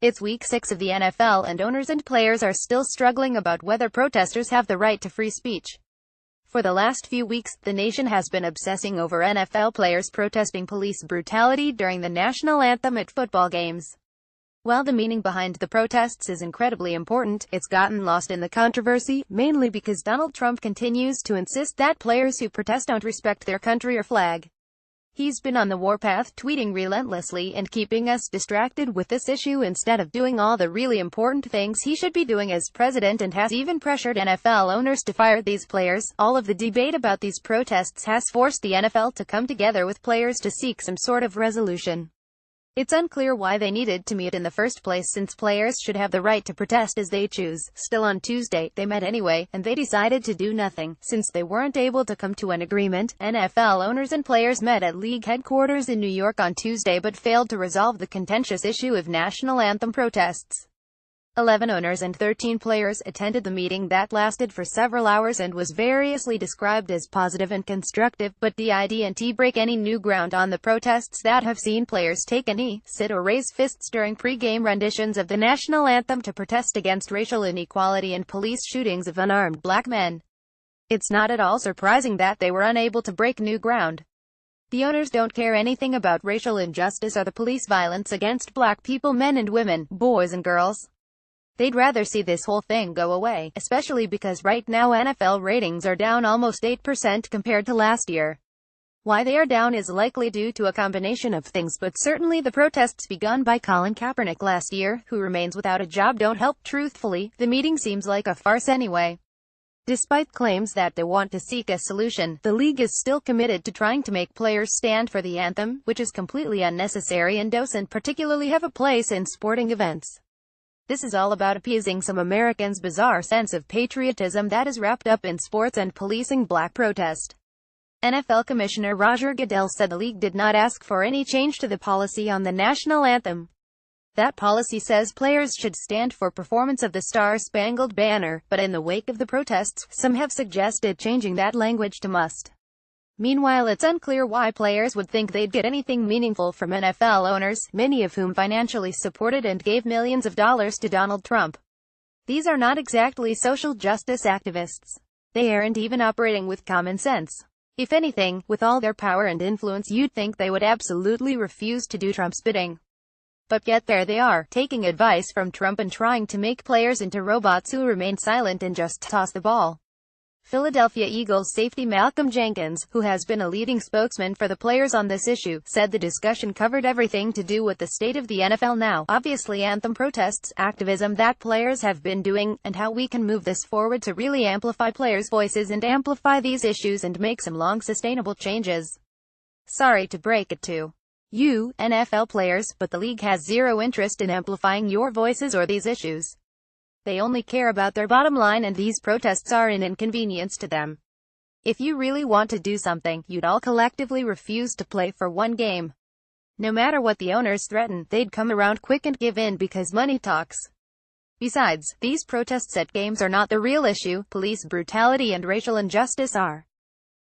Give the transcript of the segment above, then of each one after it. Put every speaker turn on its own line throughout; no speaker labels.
It's week 6 of the NFL and owners and players are still struggling about whether protesters have the right to free speech. For the last few weeks, the nation has been obsessing over NFL players protesting police brutality during the national anthem at football games. While the meaning behind the protests is incredibly important, it's gotten lost in the controversy, mainly because Donald Trump continues to insist that players who protest don't respect their country or flag. He's been on the warpath, tweeting relentlessly and keeping us distracted with this issue instead of doing all the really important things he should be doing as president, and has even pressured NFL owners to fire these players. All of the debate about these protests has forced the NFL to come together with players to seek some sort of resolution. It's unclear why they needed to meet in the first place, since players should have the right to protest as they choose. Still, on Tuesday, they met anyway, and they decided to do nothing. Since they weren't able to come to an agreement, NFL owners and players met at league headquarters in New York on Tuesday but failed to resolve the contentious issue of national anthem protests. 11 owners and 13 players attended the meeting that lasted for several hours and was variously described as positive and constructive, but didn't break any new ground on the protests that have seen players take a knee, sit or raise fists during pre-game renditions of the national anthem to protest against racial inequality and police shootings of unarmed black men. It's not at all surprising that they were unable to break new ground. The owners don't care anything about racial injustice or the police violence against black people, men and women, boys and girls. They'd rather see this whole thing go away, especially because right now NFL ratings are down almost 8% compared to last year. Why they are down is likely due to a combination of things, but certainly the protests begun by Colin Kaepernick last year, who remains without a job, don't help. Truthfully, the meeting seems like a farce anyway. Despite claims that they want to seek a solution, the league is still committed to trying to make players stand for the anthem, which is completely unnecessary and doesn't particularly have a place in sporting events. This is all about appeasing some Americans' bizarre sense of patriotism that is wrapped up in sports and policing black protest. NFL Commissioner Roger Goodell said the league did not ask for any change to the policy on the national anthem. That policy says players should stand for performance of the Star-Spangled Banner, but in the wake of the protests, some have suggested changing that language to must. Meanwhile, it's unclear why players would think they'd get anything meaningful from NFL owners, many of whom financially supported and gave millions of dollars to Donald Trump. These are not exactly social justice activists. They aren't even operating with common sense. If anything, with all their power and influence, you'd think they would absolutely refuse to do Trump's bidding. But yet there they are, taking advice from Trump and trying to make players into robots who remain silent and just toss the ball. Philadelphia Eagles safety Malcolm Jenkins, who has been a leading spokesman for the players on this issue, said the discussion covered everything to do with the state of the NFL now, obviously anthem protests, activism that players have been doing, and how we can move this forward to really amplify players' voices and amplify these issues and make some long sustainable changes. Sorry to break it to you, NFL players, but the league has zero interest in amplifying your voices or these issues. They only care about their bottom line, and these protests are an inconvenience to them. If you really want to do something, you'd all collectively refuse to play for one game. No matter what the owners threaten, they'd come around quick and give in because money talks. Besides, these protests at games are not the real issue. Police brutality and racial injustice are.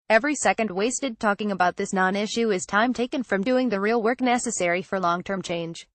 Every second wasted talking about this non-issue is time taken from doing the real work necessary for long-term change.